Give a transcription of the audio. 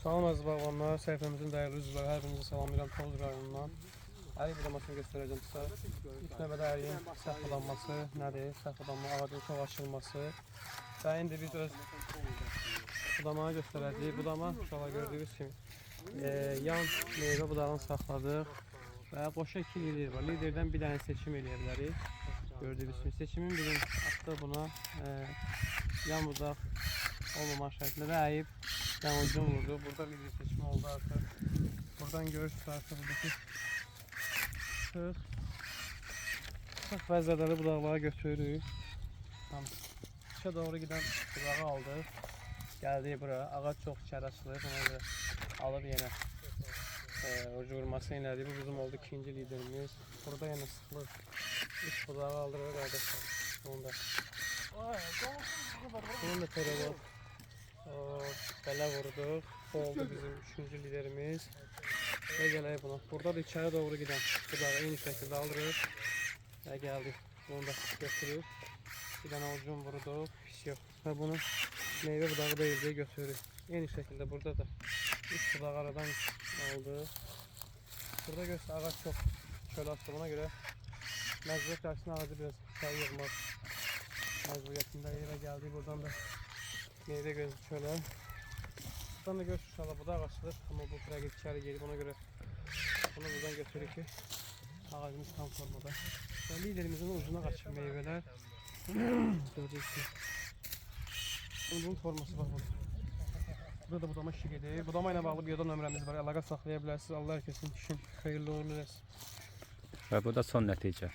Salam əziz bağbanlar, səhifəmizin dəyərli üzvləri, hər birinizi salamlayıram Tovuz rayonundan. Əriy budamasını göstərəcəm sizə. İlk növbədə əriyin səhv budanması nədir? Səhv budanma, ağacın çox açılması. Və indi biz öz budamanı göstərəcəyik. Budama, uşaqlar gördüyünüz kimi yan meyvə budağını saxladıq. Və boşa 2 lider var. Liderdən bir dənə seçim edə bilərik. Gördüyünüz kimi seçimin birini atdı buna. Yan budaq olmama şərtində də əyib yamucun vurdu. Burada lider seçimi oldu artıq. Buradan görürsünüz artıq buradakı çox vəzədəli budaqları götürürük. İçə doğru gidən budağı aldıq. Gəldik bura. Ağac çox içəri açılır. Ona görə alıb yenə ucu vurması elədik. Bu bizim oldu ikinci liderimiz. Burada yenə sıxılır. İlk budağı aldırır qardaşlar. Bunun da terəvat. Belə vurduq. Bu oldu bizim üçüncü liderimiz. Və gələk buna. Burada da içəri doğru gidən budağı eyni şəkildə aldırır. Və gəldik. Bunu da götürür. Bir dənə ucun vurduq. Pis yox. Və bunu meyvə budağı deyil deyə götürürük. Eyni şəkildə burada da üç budağı aradan aldıq. Burada göstər ağac çox çöl atdı. Buna görə məcburiyyət qarşısında ağacı biraz çay yığmaq məcburiyyətindəyik və gəldik. Buradan da meyvə gözlü çölə. Buradan da görürsünüz inşallah budaq açılır. Amma bu fərəq içəri gelib. Ona görə bunu buradan götürürük ki ağacımız tam formada. Və liderimizin ucuna qaçır meyvələr. Göreceksiniz. Bunun forması var burada. Burada da budama işi gedir. Budama ilə bağlı bir yoda nömrəmiz var. Əlaqə saxlaya bilərsiniz. Allah herkesin işin xeyirli uğurlu eləsin. Və bu da son nəticə.